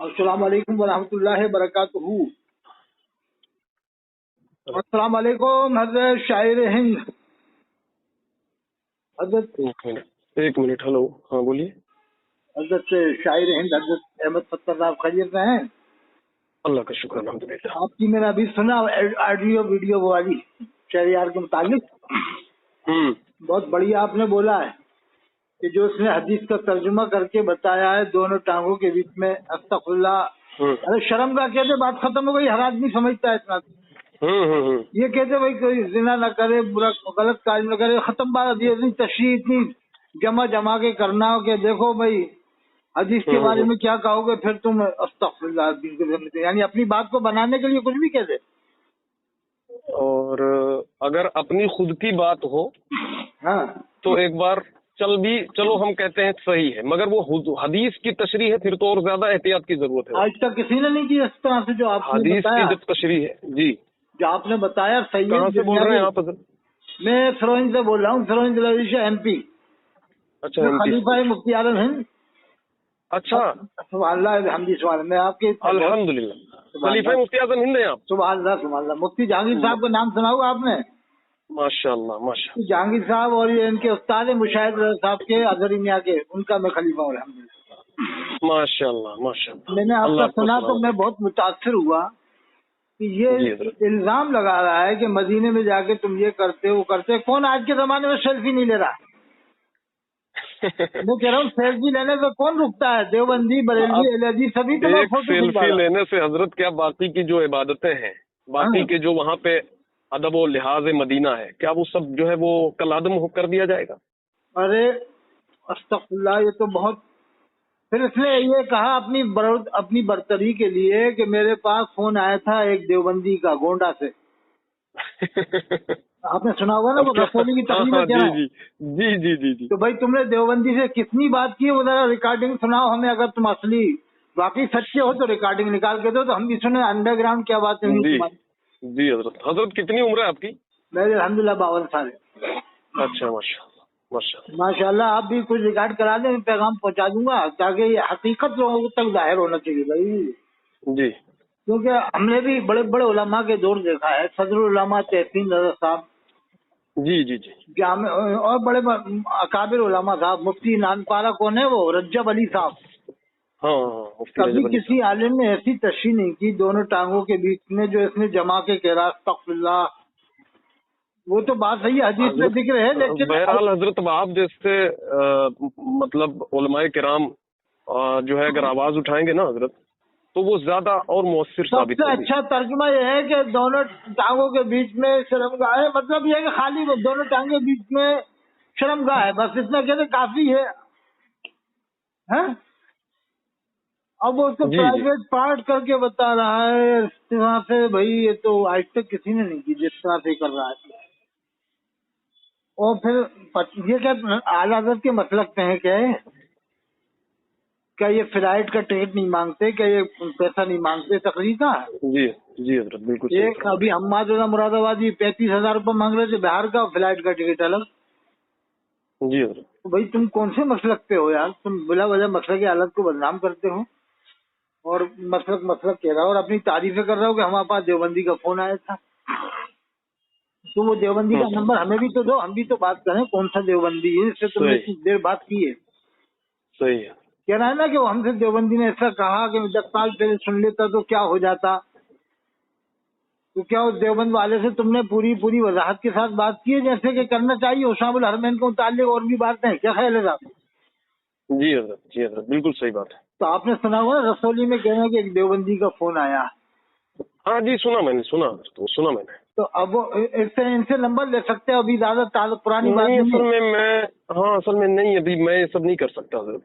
السلام علیکم ورحمۃ اللہ وبرکاتہ. السلام علیکم حضرت شاعر ہند. حضرت ایک منٹ. ہلو، ہاں بولیے. حضرت شاعر ہند حضرت احمد فتح صاحب خیریت سے ہیں؟ اللہ کا شکر الحمدللہ. آپ کی میں نے ابھی سنا آڈیو ویڈیو والی شہریار کے متعلق. بہت بڑھیا آپ نے بولا ہے کہ جو اس نے حدیث کا ترجمہ کر کے بتایا ہے دونوں ٹانگوں کے بیچ میں استغفر اللہ. ارے شرم کا کہتے بات ختم ہو گئی. ہر آدمی سمجھتا ہے اتنا. یہ کہتے بھائی کوئی زنا نہ کرے، برا غلط کام نہ کرے، ختم بات. یہ اتنی تشریح اتنی جمع کے کرنا ہو کہ دیکھو بھائی حدیث کے بارے میں کیا کہو گے، پھر تم استغفر اللہ، یعنی اپنی بات کو بنانے کے لیے کچھ بھی کہتے. اور اگر اپنی خود کی بات ہو ہاں تو ایک بار چلو ہم کہتے ہیں صحیح ہے، مگر وہ حدیث کی تشریح ہے، پھر تو اور زیادہ احتیاط کی ضرورت ہے. آج تک کسی نے نہیں کی اس طرح سے جو آپ نے حدیث بتایا. کی جب تشریح ہے. جی، جو آپ نے بتایا صحیح ہے. کہاں سے بول رہے ہیں آپ حضرت؟ میں فروئن سے بول رہا ہوں، فروئن ضلع ایم پی. اچھا، ایم پی. خلیفہ مفتی عالم ہند. اچھا، سبحان اللہ حمدی سبحان. میں آپ کے الحمدللہ خلیفہ مفتی اعظم ہند ہیں آپ. سبحان اللہ سبحان اللہ. مفتی جہانگیر صاحب کا نام سنا ہوگا آپ نے؟ ماشاء اللہ ماشاء اللہ. جہانگیر صاحب اور یہ ان کے استاد مشاہد صاحب کے اظہری میاں کے، ان کا میں خلیفہ ہوں الحمدللہ. ماشاء اللہ ماشاء اللہ. میں نے آپ کا سنا تو میں بہت متاثر ہوا کہ یہ الزام لگا رہا ہے کہ مدینے میں جا کے تم یہ کرتے وہ کرتے. کون آج کے زمانے میں سیلفی نہیں لے رہا؟ میں کہہ رہا ہوں سیلفی لینے سے کون رکتا ہے؟ دیوبندی، بریلوی، اہل سبھی تو ایک سیلفی لینے سے حضرت کیا باقی کی جو عبادتیں ہیں، باقی کے جو وہاں پہ ادب و لحاظ مدینہ ہے، کیا وہ سب جو ہے وہ کل عدم کر دیا جائے گا؟ ارے استغفر اللہ. یہ تو بہت. پھر اس نے یہ کہا اپنی برتری کے لیے کہ میرے پاس فون آیا تھا ایک دیوبندی کا گونڈا سے. آپ نے سنا ہوگا نا وہ رسولی کی تقریر میں کیا ہے. جی. تو بھائی تم نے دیوبندی سے کتنی بات کی، وہ ذرا ریکارڈنگ سناؤ ہمیں. اگر تم اصلی واقعی سچے ہو تو ریکارڈنگ نکال کے دو تو ہم بھی سنیں انڈر گراؤنڈ کیا بات ہے. جی حضرت کتنی عمر ہے آپ کی؟ میرے الحمدللہ 52 سال ہے. اچھا ماشاء اللہ. ماشاء اللہ. آپ بھی کچھ ریکارڈ کرا دیں، پیغام پہنچا دوں گا تاکہ یہ حقیقت لوگوں تک ظاہر ہونا چاہیے بھائی. جی، کیونکہ ہم نے بھی بڑے بڑے علماء کے دور دیکھا ہے. صدر العلماء تحسین رضا صاحب، جی جامع اور بڑے اکابر علماء صاحب. مفتی نانپارا کون ہے وہ؟ رجب علی صاحب. ہاں. کبھی کسی عالم نے ایسی تشریح نہیں کی دونوں ٹانگوں کے بیچ میں جو اس نے جما کے کہہ رہا استغفر اللہ. وہ تو بات صحیح حدیث میں ذکر ہے، لیکن بہرحال حضرت آپ جیسے مطلب علماء کرام جو ہے اگر آواز اٹھائیں گے نا حضرت تو وہ زیادہ اور مؤثر ثابت سب سے اچھا ترجمہ یہ ہے کہ دونوں ٹانگوں کے بیچ میں شرمگاہ ہے. مطلب یہ ہے کہ خالی وہ دونوں ٹانگوں کے بیچ میں شرمگاہ ہے، بس اتنا کہتے کافی ہے. اب وہ اس کو پرائیویٹ پارٹ کر کے بتا رہا ہے اس طرح سے. بھائی یہ تو آج تک کسی نے نہیں کی جس طرح سے کر رہا ہے. اور پھر یہ کیا اعلیٰ حضرت کے مسلک پہ ہے کیا یہ فلائٹ کا ٹکٹ نہیں مانگتے؟ کیا یہ پیسہ نہیں مانگتے؟ تقریر کا جی حضرت بالکل. ایک ابھی حماد مراد آبادی 35,000 روپے مانگ رہے تھے بہار کا، فلائٹ کا ٹکٹ الگ. جی حضرت. بھائی تم کون سے مسلک پہ ہو یار؟ تم بلا وجہ مسلک کی حالت کو بدنام کرتے ہو اور مسلک کہہ رہا ہو اور اپنی تعریفیں کر رہا ہو کہ ہمارے پاس دیوبندی کا فون آیا تھا. تو وہ دیوبندی کا نمبر ہمیں بھی تو دو، ہم بھی تو بات کریں کون سا دیوبندی ہے. اس سے تم نے اتنی دیر بات کی ہے. صحیح ہے. کہہ رہا ہے نا کہ وہ ہم سے دیوبندی نے ایسا کہا کہ 10 سال پہلے سن لیتا تو کیا ہو جاتا. تو کیا اس دیوبند والے سے تم نے پوری وضاحت کے ساتھ بات کی ہے جیسے کہ کرنا چاہیے حسام الحرمین کے متعلق اور بھی باتیں ہیں؟ کیا خیال ہے صاحب؟ جی حضرت بالکل صحیح بات ہے. تو آپ نے سنا ہوا نا رسولی میں کہنا کہ ایک دیوبندی کا فون آیا. ہاں جی سنا میں نے. تو اب وہ ان سے نمبر لے سکتے ہیں؟ ابھی زیادہ پرانی بات نہیں. اصل میں نہیں، ابھی میں یہ سب نہیں کر سکتا حضرت.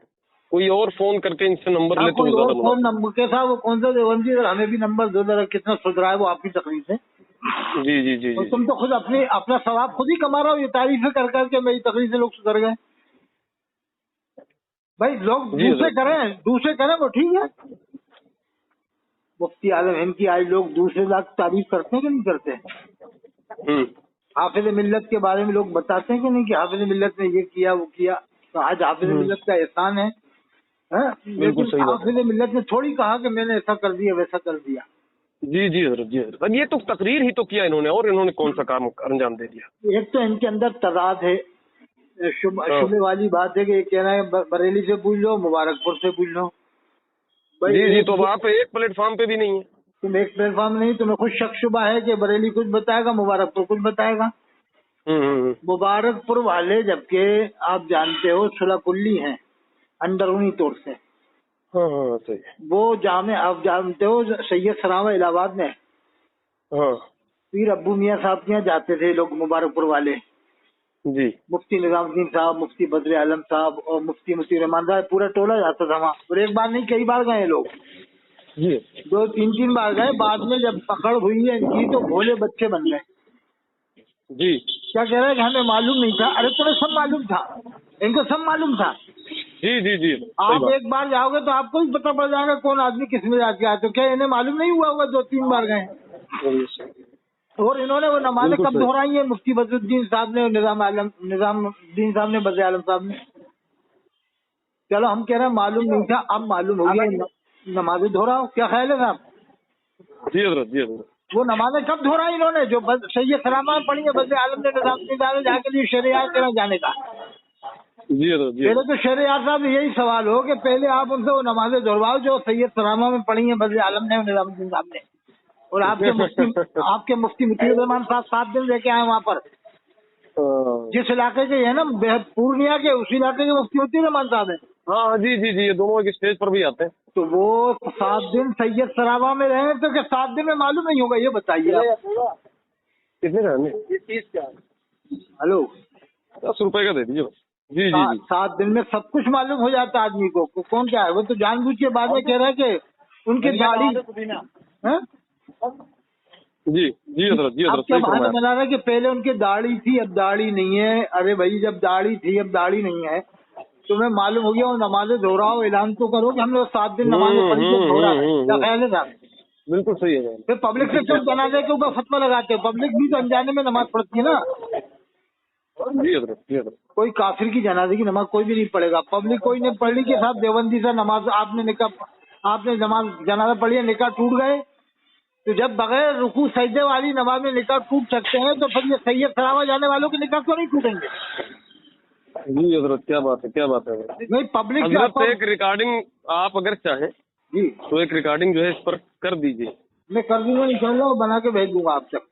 کوئی اور فون کر کے ان سے نمبر لے تو زیادہ فون نمبر کے ساتھ وہ کون سا دیوبندی ہمیں بھی نمبر دو ذرا. کتنا سدھرا ہے وہ آپ کی تقریر سے. جی. تم تو خود اپنا ثواب خود ہی کما رہا ہو یہ تعریفیں کر کے میری تقریر سے لوگ سدھر گئے. بھائی لوگ دوسرے کریں وہ ٹھیک ہے. مفتی عالم ہند کی آج لوگ دوسرے لاکھ تعریف کرتے ہیں کہ نہیں کرتے؟ حافظ ملت کے بارے میں لوگ بتاتے ہیں کہ نہیں کہ حافظ ملت نے یہ کیا وہ کیا. تو آج حافظ ملت کا احسان ہے लेकिन हाफिज मिल्लत ने थोड़ी कहा कि मैंने ऐसा कर दिया वैसा कर दिया। जी जी हजरत, जी हजरत। अब ये तो तकरीर ही तो किया इन्होंने, और इन्होंने कौन सा काम अंजाम दे दिया। एक तो इनके अंदर तजाद है, शुबे वाली बात है कि ये कह रहे हैं बरेली से पूछ लो, मुबारकपुर से पूछ लो। जी जी, तो आप एक प्लेटफॉर्म पे भी नहीं है। तुम एक प्लेटफॉर्म नहीं, तुम्हें खुद शक शुबा है कि बरेली कुछ बताएगा, मुबारकपुर कुछ बताएगा। मुबारकपुर वाले जबकि आप जानते हो सुलह कुल्ली हैं अंदरूनी तौर से। हाँ सही। वो जामे आप जानते हो सैयद सरावा इलाहाबाद में, हाँ, पीर अब्बू मियाँ साहब के यहाँ जाते थे लोग मुबारकपुर वाले जी। मुफ्ती निजामुद्दीन साहब, मुफ्ती बद्र आलम साहब और मुफ्ती रहमान साहब, पूरा टोला जाता था वहाँ। और एक बार नहीं कई बार गए लोग जी, 2-3 बार गए। बाद में जब पकड़ हुई है इनकी तो भोले बच्चे बन गए। जी, क्या कह रहे हैं कि हमें मालूम नहीं था। अरे तुम्हें सब मालूम था, इनको सब मालूम था। जी जी जी, आप एक बार जाओगे तो आपको भी पता पड़ जाएगा कौन आदमी किस में जाके आया। तो क्या इन्हें मालूम नहीं हुआ होगा 2-3 बार गए। और इन्होंने वो नमाजें कब दोहराई है मुफ्ती बदरुद्दीन साहब ने, निजामुद्दीन साहब ने, बद्र आलम साहब ने। चलो हम कह रहे हैं मालूम नहीं था, अब मालूम हो गया, नमाजें दोहराओ। क्या ख्याल है साहब? जी हजरत, जी हजरत। वो नमाजें कब दोहराई इन्होंने जो सैयद सलामा में पढ़ी है बद्र आलम ने, निजामुद्दीन जाके लिए शरियात के जाने का। जी हजरत, जी। पहले तो शरियात साहब यही सवाल हो कि पहले आप उनसे वो नमाजें दोहराओ जो सैयद सलामा में पढ़ी है बद्र आलम ने, निजामुद्दीन साहब ने। और आपके मुफ्ती मुतीउर रहमान साहब 7 दिन लेके आए वहाँ पर। जिस इलाके के है ना पूर्णिया के, उस इलाके के मुफ्ती मुतीउर रहमान साहब है। हाँ जी जी जी, ये दोनों एक स्टेज पर भी आते हैं। तो वो 7 दिन सैयद सरावा में रहे तो क्या 7 दिन में मालूम नहीं होगा? ये बताइए। कितने का? 30 का। हेलो, 10 रुपए का दे दीजिए। जी जी जी। 7 दिन में सब कुछ मालूम हो जाता है आदमी को कौन क्या है। वो तो जानबूझ के बाद में कह रहा है कि उनकी दाढ़ी जी जी हजरत, जी हजरत। क्या बहाना बना रहा है कि पहले उनकी दाढ़ी थी अब दाढ़ी नहीं है। अरे भाई जब दाढ़ी थी अब दाढ़ी नहीं है तुम्हें मालूम हो गया। वो नमाजें दोहराओ, ऐलान तो करो कि हम लोग 7 दिन नमाजें पढ़ी के दोहरा रहे हैं। क्या ख्याल है साहब? बिल्कुल सही है। फिर पब्लिक से क्यों जनाजे के ऊपर फतवा लगाते हो? पब्लिक भी तो अनजाने में नमाज पढ़ती है ना। जी हजरत, जी हजरत। कोई काफिर की जनाजे की नमाज कोई भी नहीं पढ़ेगा। पब्लिक कोई नहीं पढ़ ली के साथ देवबंदी से नमाज आपने नमाज जनाजा पढ़ी है, निकाह टूट गए। तो जब बगैर रुकू सजदे वाली नमाज में निकाह टूट सकते हैं तो फिर ये सैयद सरावा जाने वालों के निकाह क्यों नहीं टूटेंगे? जी हजरत, क्या बात है, क्या बात है। नहीं पब्लिक हजरत एक रिकॉर्डिंग आप अगर चाहें जी तो एक रिकॉर्डिंग जो है इस पर कर दीजिए। मैं कर दूंगा इंशाल्लाह, बना के भेज दूंगा आप तक।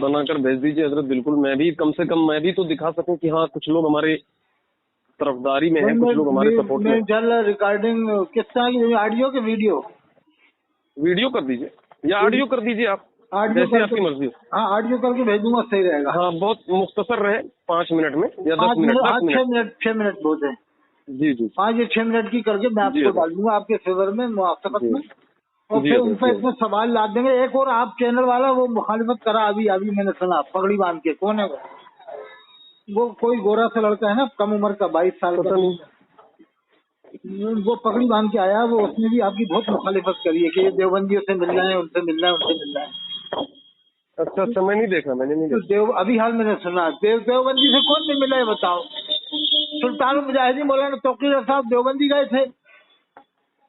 बनाकर भेज दीजिए हजरत। बिल्कुल, मैं भी कम से कम मैं भी तो दिखा सकूं कि हाँ कुछ लोग हमारे तरफदारी में है, कुछ लोग हमारे सपोर्ट में। इंशाल्लाह रिकॉर्डिंग किस तरह की, ऑडियो के वीडियो कर दीजिए या ऑडियो कर दीजिए आप, जैसे आपकी मर्जी। हाँ ऑडियो करके भेज दूंगा, सही रहेगा। हाँ बहुत मुख्तसर रहे, 5 मिनट में या 10 मिनट। 6 मिनट बहुत है। जी जी 5 या 6 मिनट की करके मैं आपको डाल दूंगा आपके फेवर में मुआफ़क़त में। और फिर उन पर इतने सवाल ला देंगे। एक और आप चैनल वाला वो मुखालिफत करा अभी मैंने सुना, पगड़ी बांध के। कौन है वो कोई गोरा सा लड़का है ना, कम उम्र का, 22 साल का। वो पगड़ी बांध के आया, वो उसने भी आपकी बहुत मुखालिफत करी है कि ये देवबंदियों से मिल रहे हैं, उनसे मिल रहा है, उनसे मिल रहा है। अच्छा, मैं नहीं देखा, मैंने नहीं देखा। अभी हाल मैंने सुना देवबंदी से कौन नहीं मिला है बताओ? सुल्तानुल मुजाहिदीन मौलाना तौकीर साहब देवबंदी गए थे।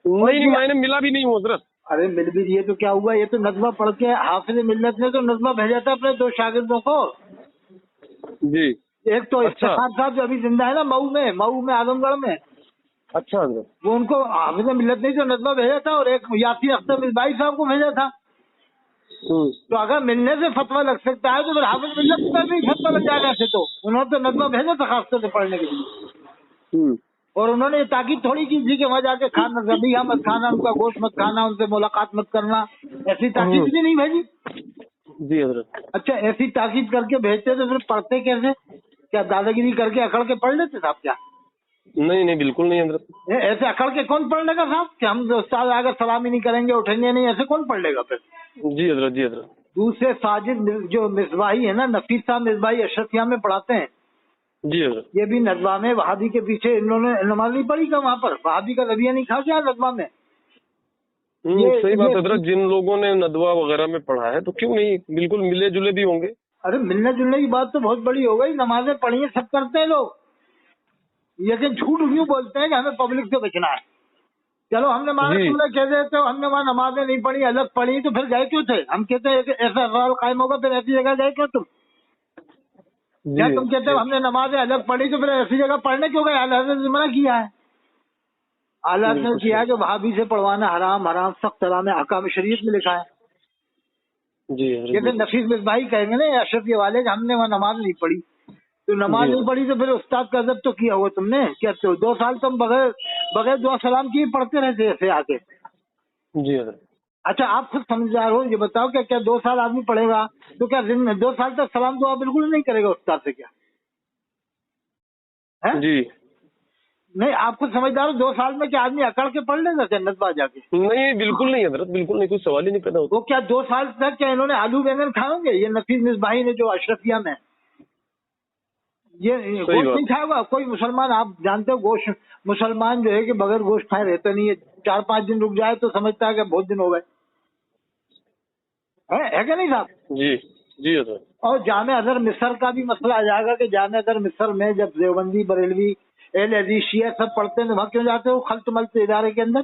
नहीं, मैंने मिला भी नहीं हूँ हजरत। अरे मिल भी दिए तो क्या हुआ? ये तो नज़्मा पढ़ के हाफिज मिल्लत ने तो नज़्मा भेजा था अपने 2 शागिर्दों को। जी। एक तो इफ्तिखार साहब जो अभी जिंदा है ना मऊ में आजमगढ़ में। अच्छा हजरत। वो उनको हाफिज मिल्लत ने जो नज़्मा भेजा था, और एक यासीर अख्तर मिसबाही साहब को भेजा था। तो अगर मिलने से फतवा लग सकता है तो फिर हाफिज मिल्लत पर भी फतवा लग जाएगा। ऐसे तो उन्होंने तो नज़्मा भेजा था खासतौर से पढ़ने के लिए। और उन्होंने ये ताकीद थोड़ी की थी कि वहाँ जाके खाना ज़बीहा मत खाना, उनका गोश्त मत खाना, उनसे मुलाकात मत करना। ऐसी ताकीद भी नहीं भेजी। जी हजरत। अच्छा, ऐसी ताकीद करके भेजते तो फिर पढ़ते कैसे? क्या दादागिरी करके अकड़ के पढ़ लेते साहब क्या? नहीं बिल्कुल नहीं हजरत। ऐसे अकड़ के कौन पढ़ लेगा साहब? कि हम उस्ताद अगर सलामी नहीं करेंगे, उठेंगे नहीं, ऐसे कौन पढ़ लेगा फिर? जी हजरत, जी हजरत। दूसरे साजिद जो मिसबाही है ना, नफीस साहब मिसबाही अशरफिया में पढ़ाते हैं। जी हजरत। ये भी नज़्मा में वहाबी के पीछे इन्होंने नमाज नहीं पढ़ी क्या? वहाँ पर वहाबी का रबिया नहीं खा गया नज़्मा में? सही बात हजरत। जिन लोगों ने नदवा वगैरह में पढ़ा है तो क्यों नहीं, बिल्कुल मिले जुले भी होंगे। अरे मिलने जुलने की बात तो बहुत बड़ी हो गई। नमाजें पढ़िए सब करते हैं लोग, लेकिन झूठ क्यों बोलते हैं कि हमें पब्लिक से बचना है? चलो हमने माना जी। तुमने कह देते हो हमने वहाँ नमाजें नहीं पढ़ी, अलग पढ़ी, तो फिर गए क्यों थे? हम कहते हैं कि ऐसा सवाल कायम होगा, फिर ऐसी जगह गए क्यों तुम? क्या जी तुम कहते हो हमने नमाजें अलग पढ़ी तो फिर ऐसी जगह पढ़ने क्यों गए? आला हज़रत ने मना किया है। आला हज़रत ने बिल्कुल किया है सही। कि वहाबी से पढ़वाना हराम, हराम सख्त हराम है, अहकाम शरीयत में लिखा है। जी हजरत जैसे बिल्कुल। नफीस मिसबाही कहेंगे ना अशरफ के वाले कि हमने वहाँ नमाज नहीं पढ़ी, तो नमाज जी नहीं पढ़ी तो फिर उस्ताद का अदब तो किया हुआ तुमने। क्या तो 2 साल तुम बगैर बगैर दुआ सलाम किए पढ़ते रहते ऐसे आके। जी हजरत। अच्छा आप खुद समझदार हो, ये बताओ कि क्या 2 साल आदमी पढ़ेगा तो क्या दिन में 2 साल तक सलाम दुआ बिल्कुल नहीं करेगा उस्ताद से? क्या है? जी नहीं, आप खुद समझदार हो, 2 साल में क्या आदमी अकड़ के पढ़ लेगा जन्नत बाज जाके? नहीं, बिल्कुल नहीं हजरत, बिल्कुल नहीं, कोई सवाल ही नहीं पैदा होता। वो क्या 2 साल तक क्या इन्होंने आलू बैंगन खाओगे? ये नफीस मिसबाही ने जो अशरफिया में ये सही गोश्त नहीं बात। खाएगा कोई मुसलमान। आप जानते हो गोश्त, मुसलमान जो है कि बगैर गोश्त खाए रहता नहीं है। 4-5 दिन रुक जाए तो समझता है कि बहुत दिन हो गए। है क्या नहीं साहब? जी जी हजरत। और जामे अजहर मिस्र का भी मसला आ जाएगा कि जामे अजहर मिस्र में जब देवबंदी, बरेलवी, एल हदीस, शिया सब पढ़ते हैं तो वहाँ क्यों जाते हो खल्त मल्त इदारे के अंदर?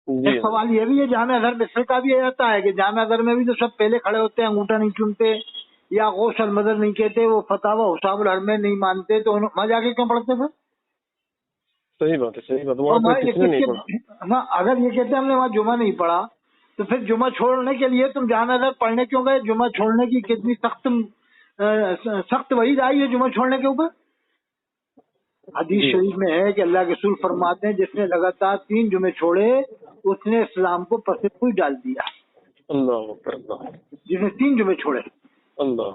जी एक हजरत। सवाल ये भी है, जामे अजहर मिस्र का भी ये रहता है कि जामे अजहर में भी तो सब पहले खड़े होते हैं, अंगूठा नहीं चूमते या गौश अल मदर नहीं कहते, वो फतावा हुसामुल हरमैन नहीं मानते, तो वहाँ जाके क्यों पढ़ते थे? सही बात है, सही बात। और वहाँ पे मैं ये किसने नहीं पढ़ा? हाँ, अगर ये कहते हैं हमने वहाँ जुमा नहीं पढ़ा तो फिर जुमा छोड़ने के लिए तुम जामे अजहर पढ़ने क्यों गए? जुमा छोड़ने की कितनी सख्त वहीद आई है जुमा छोड़ने के ऊपर। हदीस जी शरीफ में है कि अल्लाह के रसूल फरमाते हैं जिसने लगातार 3 जुमे छोड़े उसने इस्लाम को पसे कोई डाल दिया। अल्लाह अकबर, अल्लाह जिसने 3 जुमे छोड़े। अल्लाह।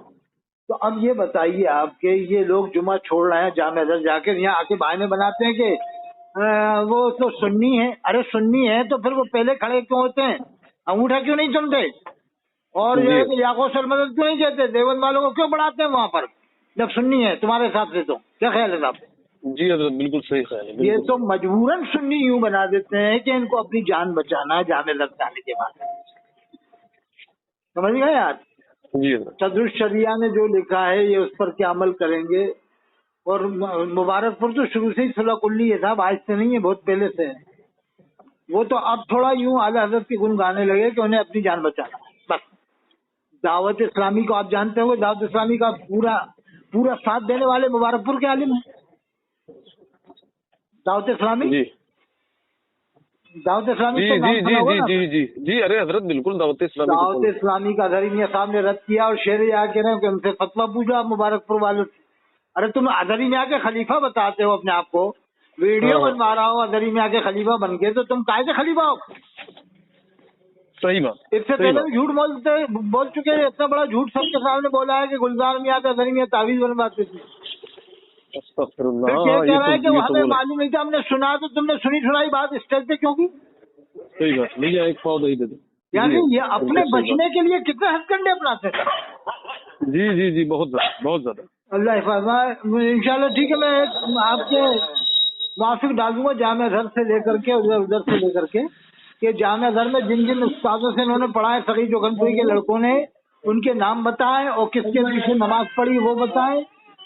तो अब ये बताइए आपके ये लोग जुमा छोड़ रहे हैं जामे अजहर जाके, यहाँ आके बहाने बनाते हैं कि वो तो सुन्नी है। अरे सुन्नी है तो फिर वो पहले खड़े क्यों होते हैं? अंगूठा क्यों नहीं चूमते? और जो जी है कि याकूब सर मदद क्यों नहीं कहते? देवबंद वालों को क्यों बढ़ाते हैं वहाँ पर जब सुन्नी है तुम्हारे हिसाब से? तो क्या ख्याल है साहब? जी हजरत, बिल्कुल सही ख्याल है, ये बिल्कुल। तो मजबूरन सुन्नी यूं बना देते हैं कि इनको अपनी जान बचाना है जामे अजहर जाने के बाद। समझ गए यार? जी हजरत। सदरुल शरिया ने जो लिखा है ये उस पर क्या अमल करेंगे। और मुबारकपुर तो शुरू से ही सुलह कुल्ली है साहब, आज से नहीं है, बहुत पहले से है। वो तो अब थोड़ा यूं आला हजरत के गुण गाने लगे कि उन्हें अपनी जान बचाना है बस। दावत इस्लामी को आप जानते होंगे, दावत इस्लामी का पूरा पूरा साथ देने वाले मुबारकपुर के आलिम है। दावत इस्लामी, जी दावत इस्लामी जी तो नाम जी सुना जी होगा जी ना? जी जी जी, अरे हजरत बिल्कुल, दावत इस्लामी को दावत इस्लामी का अजहरी मियां साहब ने रद्द किया और शेर ये आके रहे कि उनसे फतवा पूछा मुबारकपुर वालों से। अरे तुम अजहरी में आके खलीफा बताते हो अपने आप को, वीडियो हाँ, बनवा रहा हो अजहरी में आके खलीफा बन के, तो तुम काहे से खलीफा हो? सही बात, इससे सही पहले बात। भी झूठ बोल चुके हैं। इतना बड़ा झूठ सबके सामने बोला है कि गुलजार मियां के अजहरी में तावीज बनवाते थे। अस्तगफिरुल्लाह, फिर हाँ, कह रहा है कि वो ये तो हमें बोला। मालूम नहीं था, हमने सुना, तो तुमने सुनी सुनाई बात स्टेज पे क्यों की? सही बात, भैया एक पाव दही दे दो। यानी जी ये हजरत, अपने बिल्कुल सही बचने के लिए कितने हथकंडे अपनाते थे। बात। जी जी जी, बहुत ज्यादा, बहुत ज्यादा। अल्लाह हिफाज़त। इंशाल्लाह ठीक है, मैं आपके मुआफिक डालूंगा जामे अजहर से लेकर के उधर उधर से लेकर के कि जामे अजहर में जिन जिन उस्तादों से इन्होंने पढ़ा है, सगी जोगनपुरी के लड़कों ने, उनके नाम बताएं और किसके पीछे नमाज पढ़ी वो बताएं,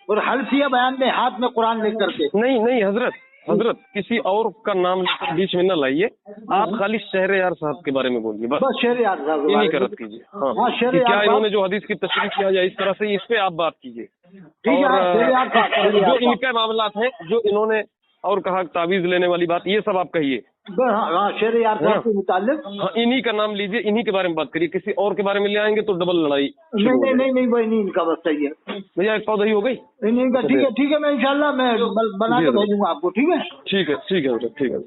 और हल्फिया बयान में हाथ में कुरान लेकर करके। नहीं नहीं हजरत, हजरत किसी और का नाम लेकर बीच में न लाइए, आप खाली शहरयार साहब के बारे में बोलिए बस। बस शेर याद साहब के इन्हीं बारे का में। रद्द कीजिए। हाँ, हाँ शेर कि याद क्या साहब, इन्होंने जो हदीस की तशरीह किया जाए इस तरह से, इस पे आप बात कीजिए। ठीक है शेर याद साहब, शेर जो याद साहब। इनके मामलात हैं, जो इन्होंने और कहा तावीज लेने वाली बात, ये सब आप कहिए। हाँ शेर याद साहब के मुतालिक। हाँ, इन्हीं का नाम लीजिए, इन्हीं के बारे में बात करिए, किसी और के बारे में ले आएंगे तो डबल लड़ाई नहीं शुरू हो नहीं जाएगी। नहीं नहीं, वही नहीं, इनका बस सही है भैया एक पाव दही हो गई। इनका। ठीक है ठीक है, मैं इंशाल्लाह मैं बना जी के हजरत। भेजूंगा आपको। ठीक है। ठीक है, ठीक है हजरत, ठीक है।